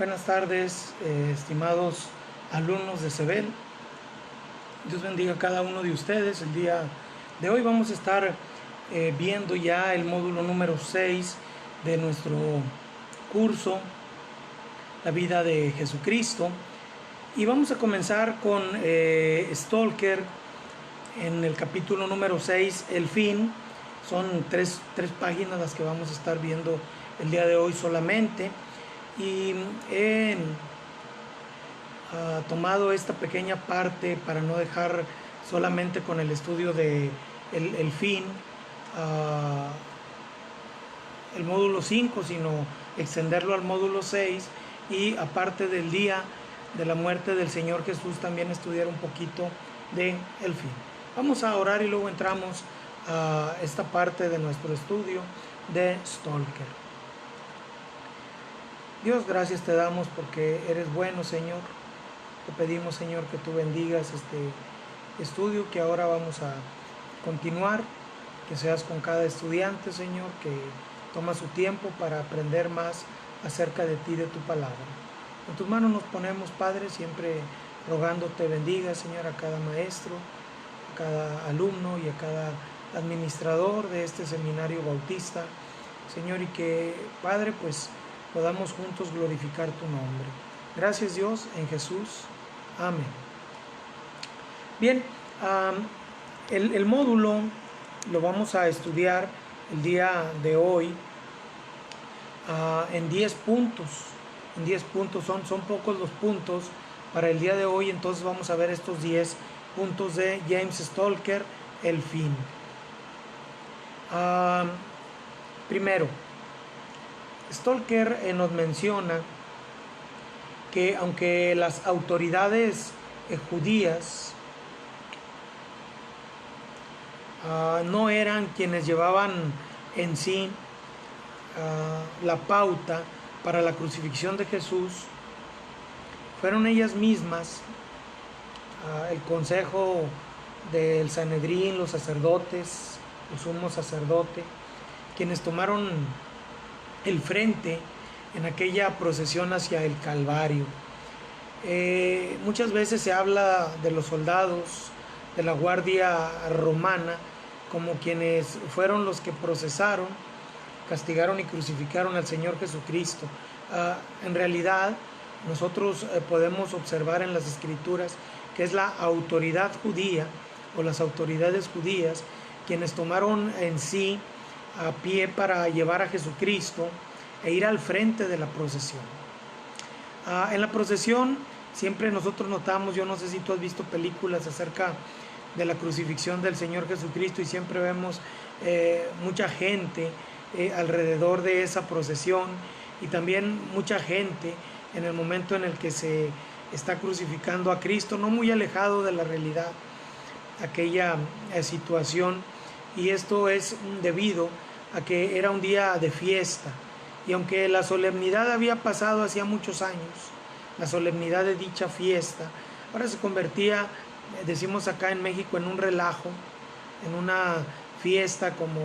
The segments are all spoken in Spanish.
Buenas tardes, estimados alumnos de CEBEL. Dios bendiga a cada uno de ustedes. El día de hoy vamos a estar viendo ya el módulo número 6 de nuestro curso, La vida de Jesucristo. Y vamos a comenzar con Stalker en el capítulo número 6, el fin. Son tres páginas las que vamos a estar viendo el día de hoy solamente. Y he tomado esta pequeña parte para no dejar solamente con el estudio de el fin, el módulo 5, sino extenderlo al módulo 6 y aparte del día de la muerte del Señor Jesús también estudiar un poquito de el fin. Vamos a orar y luego entramos a esta parte de nuestro estudio de Stalker. Dios, gracias te damos porque eres bueno, Señor. Te pedimos, Señor, que tú bendigas este estudio que ahora vamos a continuar, que seas con cada estudiante, Señor, que toma su tiempo para aprender más acerca de ti, de tu palabra. En tus manos nos ponemos, Padre, siempre rogándote bendiga, Señor, a cada maestro, a cada alumno y a cada administrador de este seminario bautista, Señor, y que, Padre, pues podamos juntos glorificar tu nombre. Gracias, Dios, en Jesús. Amén. Bien, el módulo lo vamos a estudiar el día de hoy en 10 puntos. En 10 puntos, son pocos los puntos para el día de hoy, entonces vamos a ver estos 10 puntos de James Stalker, el fin. Primero, Stalker nos menciona que aunque las autoridades judías no eran quienes llevaban en sí la pauta para la crucifixión de Jesús, fueron ellas mismas, el consejo del Sanedrín, los sacerdotes, el sumo sacerdote, quienes tomaron el frente en aquella procesión hacia el Calvario. Muchas veces se habla de los soldados de la Guardia Romana como quienes fueron los que procesaron, castigaron y crucificaron al Señor Jesucristo. En realidad, nosotros podemos observar en las Escrituras que es la autoridad judía o las autoridades judías quienes tomaron en sí a pie para llevar a Jesucristo e ir al frente de la procesión. En la procesión siempre nosotros notamos, yo no sé si tú has visto películas acerca de la crucifixión del Señor Jesucristo, y siempre vemos mucha gente alrededor de esa procesión, y también mucha gente en el momento en el que se está crucificando a Cristo, no muy alejado de la realidad, aquella situación. Y esto es debido a que era un día de fiesta, y aunque la solemnidad había pasado hacía muchos años, la solemnidad de dicha fiesta ahora se convertía, decimos acá en México, en un relajo, en una fiesta, como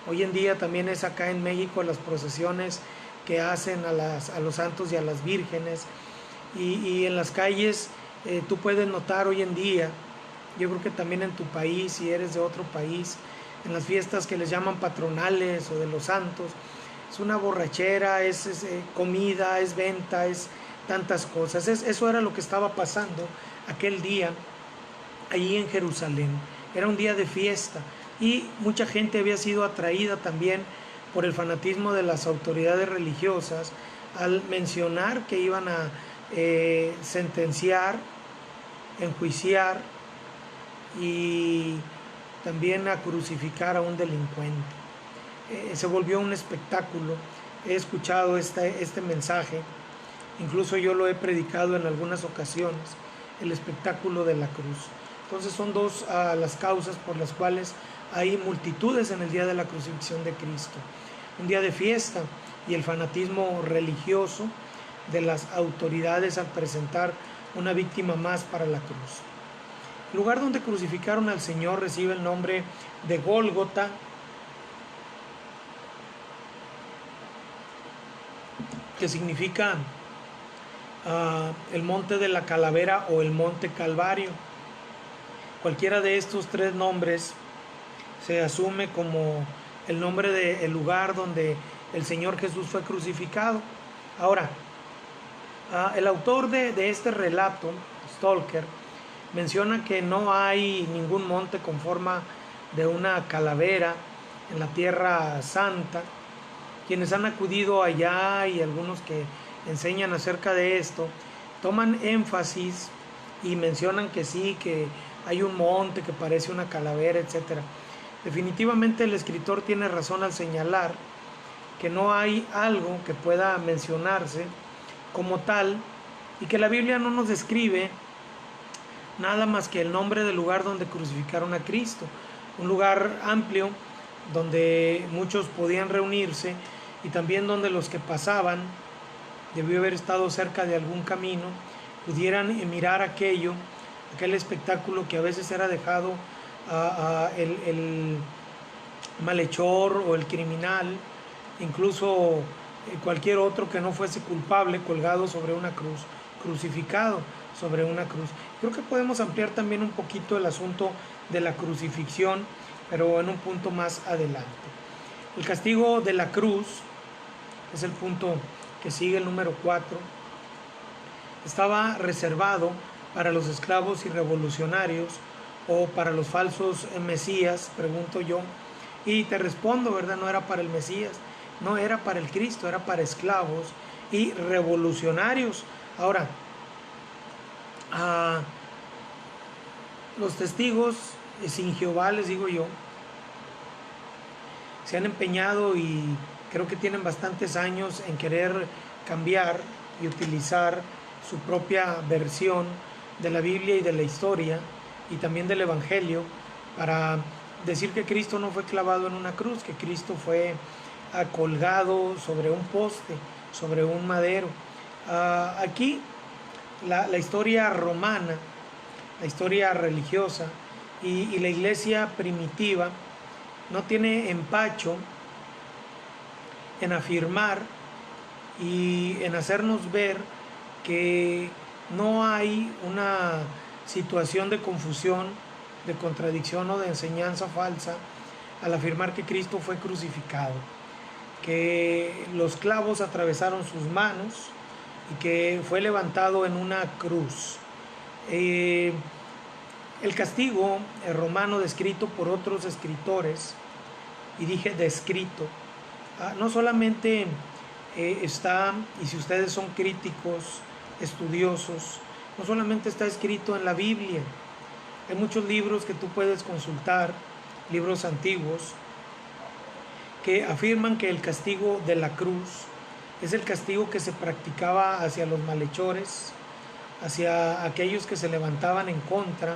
hoy en día también es acá en México las procesiones que hacen a los santos y a las vírgenes, y en las calles tú puedes notar hoy en día, yo creo que también en tu país, si eres de otro país, en las fiestas que les llaman patronales o de los santos, es una borrachera, es comida, es venta, es tantas cosas. Eso era lo que estaba pasando aquel día allí en Jerusalén. Era un día de fiesta, y mucha gente había sido atraída también por el fanatismo de las autoridades religiosas al mencionar que iban a sentenciar, enjuiciar y también a crucificar a un delincuente. Se volvió un espectáculo. He escuchado este mensaje, incluso yo lo he predicado en algunas ocasiones, el espectáculo de la cruz. Entonces son dos las causas por las cuales hay multitudes en el día de la crucifixión de Cristo. Un día de fiesta, y el fanatismo religioso de las autoridades al presentar una víctima más para la cruz. El lugar donde crucificaron al Señor recibe el nombre de Gólgota, que significa el monte de la calavera o el monte Calvario. Cualquiera de estos tres nombres se asume como el nombre del lugar donde el Señor Jesús fue crucificado. Ahora, el autor de este relato, Stalker, menciona que no hay ningún monte con forma de una calavera en la Tierra Santa. Quienes han acudido allá y algunos que enseñan acerca de esto, toman énfasis y mencionan que sí, que hay un monte que parece una calavera, etc. Definitivamente el escritor tiene razón al señalar que no hay algo que pueda mencionarse como tal y que la Biblia no nos describe nada más que el nombre del lugar donde crucificaron a Cristo, un lugar amplio donde muchos podían reunirse y también donde los que pasaban, debió haber estado cerca de algún camino, pudieran mirar aquel espectáculo que a veces era dejado el malhechor o el criminal, incluso cualquier otro que no fuese culpable, colgado sobre una cruz, crucificado sobre una cruz. Creo que podemos ampliar también un poquito el asunto de la crucifixión, pero en un punto más adelante. El castigo de la cruz es el punto que sigue, el número 4. Estaba reservado para los esclavos y revolucionarios o para los falsos mesías, pregunto yo, y te respondo, ¿verdad? No era para el Mesías, no era para el Cristo, era para esclavos y revolucionarios. Ahora, los testigos sin Jehová, les digo yo, se han empeñado y creo que tienen bastantes años en querer cambiar y utilizar su propia versión de la Biblia y de la historia y también del Evangelio para decir que Cristo no fue clavado en una cruz, que Cristo fue colgado sobre un poste, sobre un madero. Aquí la historia romana, la historia religiosa y la iglesia primitiva no tiene empacho en afirmar y en hacernos ver que no hay una situación de confusión, de contradicción o de enseñanza falsa al afirmar que Cristo fue crucificado, que los clavos atravesaron sus manos y que fue levantado en una cruz. El castigo romano descrito por otros escritores, y dije descrito, no solamente está, y si ustedes son críticos, estudiosos, no solamente está escrito en la Biblia, hay muchos libros que tú puedes consultar, libros antiguos, que afirman que el castigo de la cruz es el castigo que se practicaba hacia los malhechores, hacia aquellos que se levantaban en contra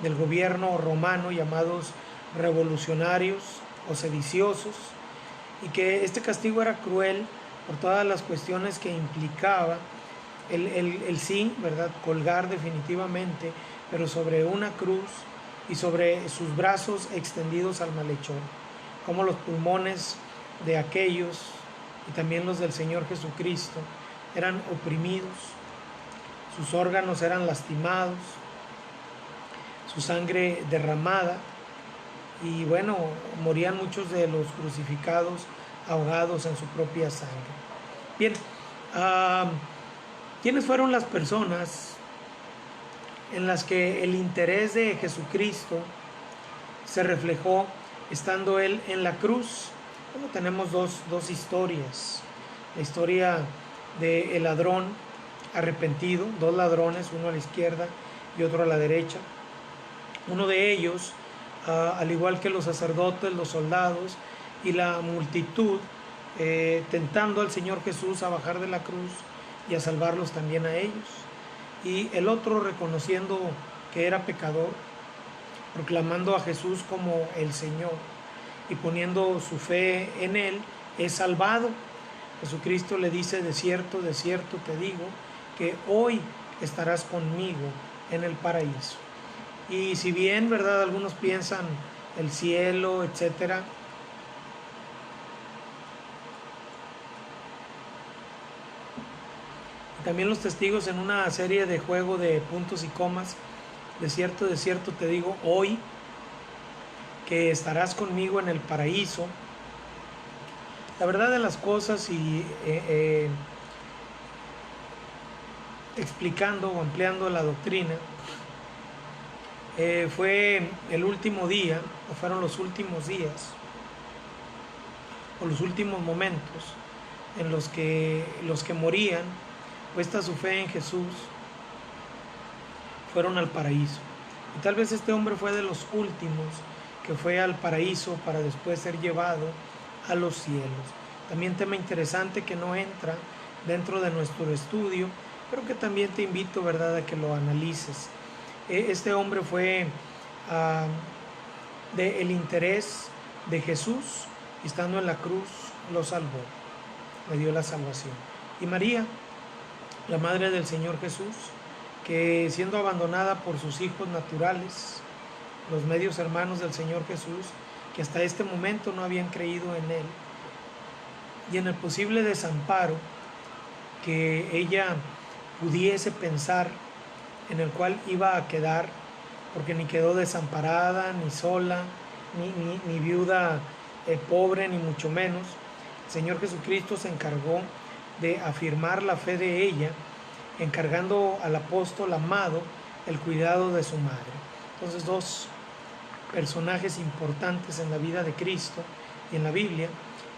del gobierno romano, llamados revolucionarios o sediciosos, y que este castigo era cruel por todas las cuestiones que implicaba el sí, ¿verdad?, colgar definitivamente, pero sobre una cruz y sobre sus brazos extendidos al malhechor, como los pulmones de aquellos y también los del Señor Jesucristo eran oprimidos, sus órganos eran lastimados, su sangre derramada, y bueno, morían muchos de los crucificados ahogados en su propia sangre. Bien, ¿quiénes fueron las personas en las que el interés de Jesucristo se reflejó estando Él en la cruz? Bueno, tenemos dos historias. La historia del ladrón arrepentido, dos ladrones, uno a la izquierda y otro a la derecha. Uno de ellos, al igual que los sacerdotes, los soldados y la multitud, tentando al Señor Jesús a bajar de la cruz y a salvarlos también a ellos. Y el otro reconociendo que era pecador, proclamando a Jesús como el Señor y poniendo su fe en Él, es salvado. Jesucristo le dice: de cierto te digo, que hoy estarás conmigo en el paraíso. Y si bien, ¿verdad?, algunos piensan el cielo, etcétera, También los testigos en una serie de juego de puntos y comas. De cierto te digo hoy que estarás conmigo en el paraíso. La verdad de las cosas y explicando o ampliando la doctrina, fue el último día, o fueron los últimos días, o los últimos momentos en los que morían, puesta su fe en Jesús, fueron al paraíso. Y tal vez este hombre fue de los últimos que fue al paraíso para después ser llevado a los cielos. También tema interesante que no entra dentro de nuestro estudio, pero que también te invito, ¿verdad?, a que lo analices. Este hombre fue del interés de Jesús, y estando en la cruz lo salvó, le dio la salvación. Y María, la madre del Señor Jesús, que siendo abandonada por sus hijos naturales, los medios hermanos del Señor Jesús, que hasta este momento no habían creído en Él, y en el posible desamparo que ella pudiese pensar en el cual iba a quedar, porque ni quedó desamparada, ni sola, ni viuda pobre, ni mucho menos. El Señor Jesucristo se encargó de afirmar la fe de ella, encargando al apóstol amado el cuidado de su madre. Entonces, dos personajes importantes en la vida de Cristo y en la Biblia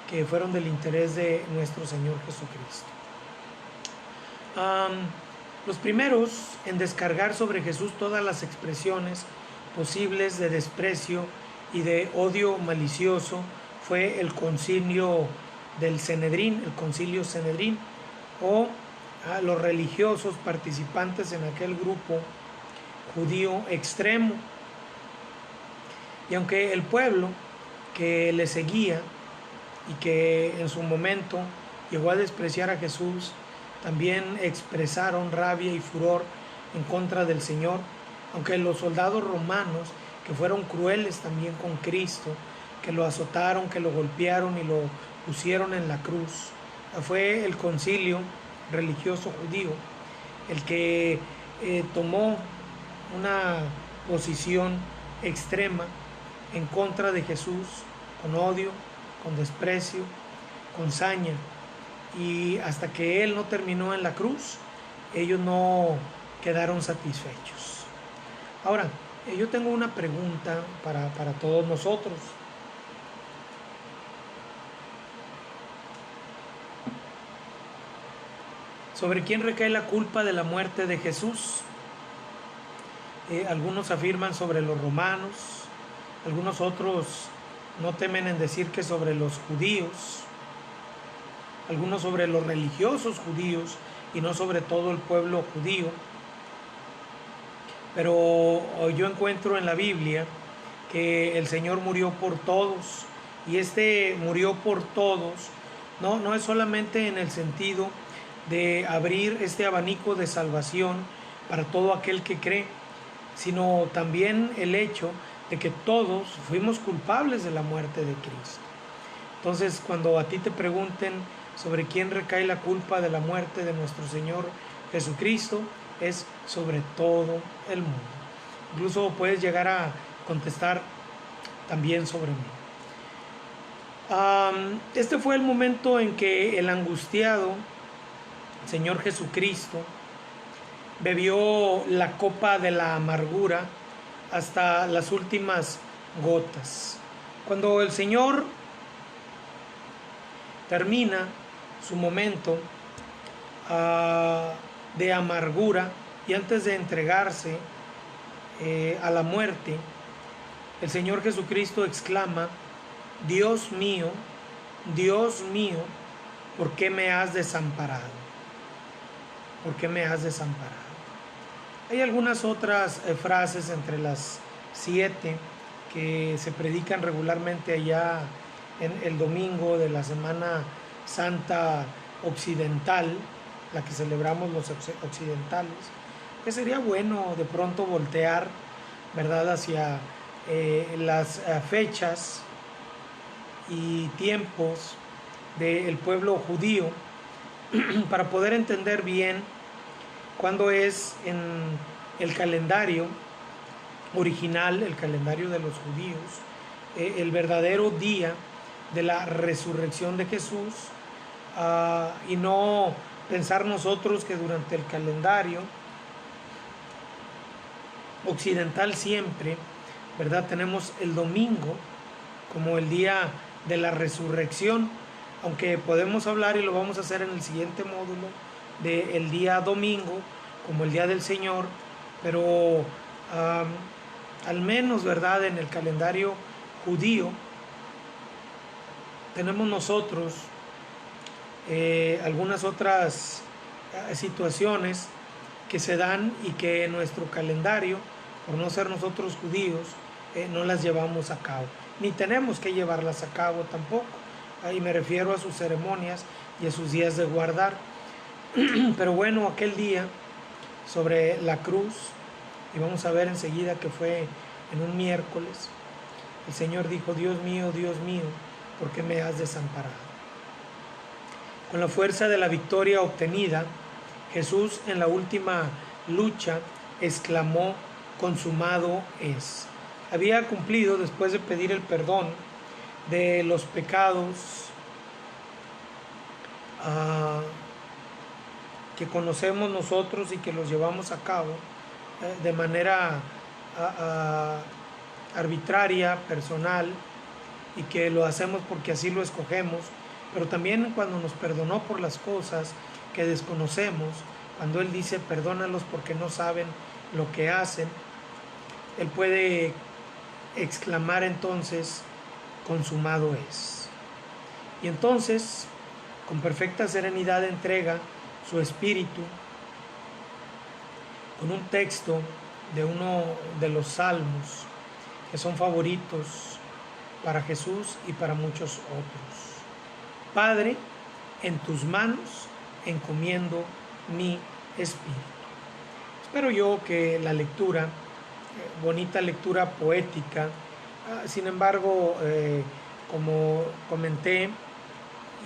que fueron del interés de nuestro Señor Jesucristo. Los primeros en descargar sobre Jesús todas las expresiones posibles de desprecio y de odio malicioso fue el concilio del Sanedrín, el concilio Sanedrín, o los religiosos participantes en aquel grupo judío extremo. Y aunque el pueblo que le seguía y que en su momento llegó a despreciar a Jesús, también expresaron rabia y furor en contra del Señor, aunque los soldados romanos, que fueron crueles también con Cristo, que lo azotaron, que lo golpearon y lo pusieron en la cruz, fue el concilio religioso judío el que tomó una posición extrema en contra de Jesús, con odio, con desprecio, con saña, y hasta que Él no terminó en la cruz, ellos no quedaron satisfechos. Ahora, yo tengo una pregunta para todos nosotros. ¿Sobre quién recae la culpa de la muerte de Jesús? Algunos afirman sobre los romanos, algunos otros no temen en decir que sobre los judíos, algunos sobre los religiosos judíos y no sobre todo el pueblo judío. Pero yo encuentro en la Biblia que el Señor murió por todos, y este murió por todos no es solamente en el sentido de abrir este abanico de salvación para todo aquel que cree, sino también el hecho de que todos fuimos culpables de la muerte de Cristo. Entonces, cuando a ti te pregunten sobre quién recae la culpa de la muerte de nuestro Señor Jesucristo, es sobre todo el mundo. Incluso puedes llegar a contestar también sobre mí. Este fue el momento en que el angustiado Señor Jesucristo bebió la copa de la amargura hasta las últimas gotas. Cuando el Señor termina su momento de amargura y antes de entregarse a la muerte, el Señor Jesucristo exclama: Dios mío, ¿por qué me has desamparado? ¿Por qué me has desamparado? Hay algunas otras frases entre las 7 que se predican regularmente allá en el domingo de la Semana Santa Occidental, la que celebramos los occidentales, que sería bueno de pronto voltear, ¿verdad?, hacia las fechas y tiempos del pueblo judío, para poder entender bien cuándo es en el calendario original, el calendario de los judíos, el verdadero día de la resurrección de Jesús, y no pensar nosotros que durante el calendario occidental siempre, ¿verdad?, tenemos el domingo como el día de la resurrección, aunque podemos hablar, y lo vamos a hacer en el siguiente módulo, del día domingo como el día del Señor, pero al menos, ¿verdad?, en el calendario judío tenemos nosotros algunas otras situaciones que se dan y que en nuestro calendario, por no ser nosotros judíos, no las llevamos a cabo, ni tenemos que llevarlas a cabo tampoco. Ahí me refiero a sus ceremonias y a sus días de guardar. Pero bueno, aquel día sobre la cruz, y vamos a ver enseguida que fue en un miércoles, el Señor dijo: Dios mío, ¿por qué me has desamparado? Con la fuerza de la victoria obtenida, Jesús en la última lucha exclamó: consumado es. Había cumplido, después de pedir el perdón de los pecados que conocemos nosotros y que los llevamos a cabo de manera arbitraria, personal, y que lo hacemos porque así lo escogemos, pero también cuando nos perdonó por las cosas que desconocemos, cuando Él dice: perdónalos porque no saben lo que hacen, Él puede exclamar entonces: consumado es. Y entonces, con perfecta serenidad, entrega su espíritu con un texto de uno de los salmos que son favoritos para Jesús y para muchos otros. Padre, en tus manos encomiendo mi espíritu. Espero yo que la lectura, bonita lectura poética, sin embargo, como comenté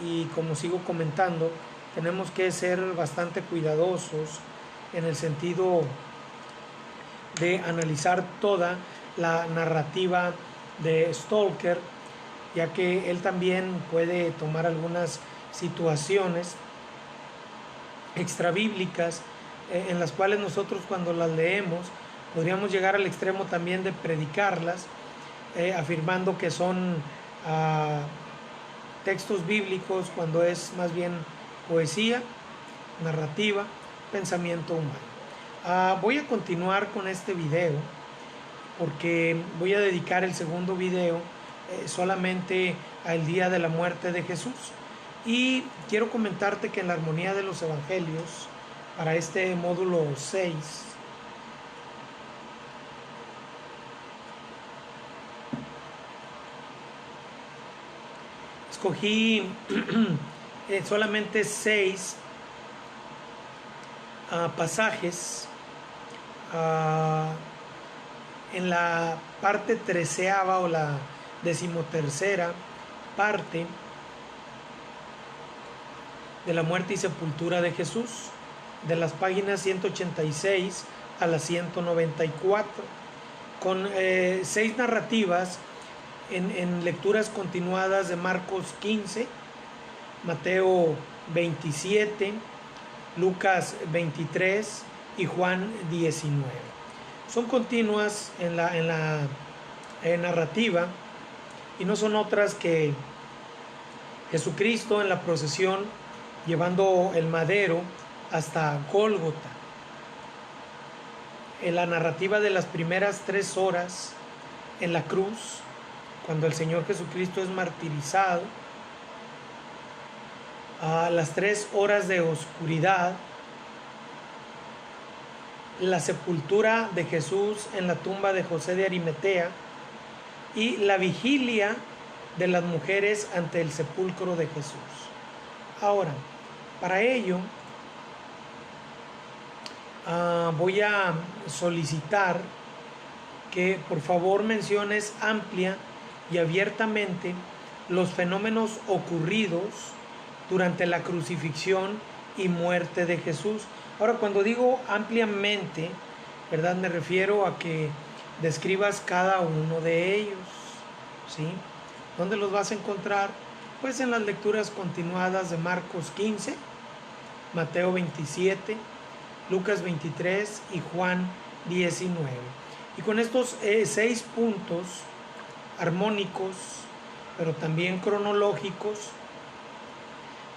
y como sigo comentando, tenemos que ser bastante cuidadosos en el sentido de analizar toda la narrativa de Stalker, ya que él también puede tomar algunas situaciones extrabíblicas en las cuales nosotros, cuando las leemos, podríamos llegar al extremo también de predicarlas, afirmando que son textos bíblicos, cuando es más bien poesía, narrativa, pensamiento humano. Voy a continuar con este video porque voy a dedicar el segundo video solamente al día de la muerte de Jesús, y quiero comentarte que en la armonía de los evangelios, para este módulo 6, escogí solamente 6 pasajes en la parte 13ª o la 13ª parte de la muerte y sepultura de Jesús, de las páginas 186 a la 194, con 6 narrativas en lecturas continuadas de Marcos 15, Mateo 27, Lucas 23 y Juan 19. Son continuas en la narrativa, y no son otras que Jesucristo en la procesión llevando el madero hasta Gólgota. En la narrativa de las primeras 3 horas en la cruz, cuando el Señor Jesucristo es martirizado, a las 3 horas de oscuridad, la sepultura de Jesús en la tumba de José de Arimatea y la vigilia de las mujeres ante el sepulcro de Jesús. Ahora, para ello, voy a solicitar que por favor menciones amplia y abiertamente los fenómenos ocurridos durante la crucifixión y muerte de Jesús. Ahora, cuando digo ampliamente, ¿verdad? Me refiero a que describas cada uno de ellos, ¿sí? ¿Dónde los vas a encontrar? Pues en las lecturas continuadas de Marcos 15, Mateo 27, Lucas 23 y Juan 19. Y con estos 6 puntos armónicos, pero también cronológicos,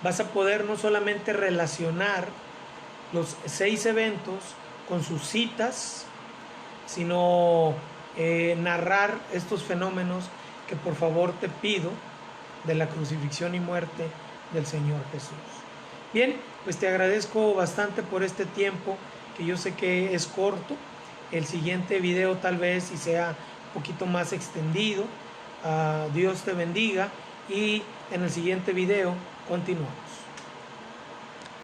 vas a poder no solamente relacionar los 6 eventos con sus citas, sino narrar estos fenómenos que por favor te pido de la crucifixión y muerte del Señor Jesús. Bien, pues te agradezco bastante por este tiempo, que yo sé que es corto. El siguiente video tal vez y sea un poquito más extendido. Dios te bendiga y en el siguiente video continuamos.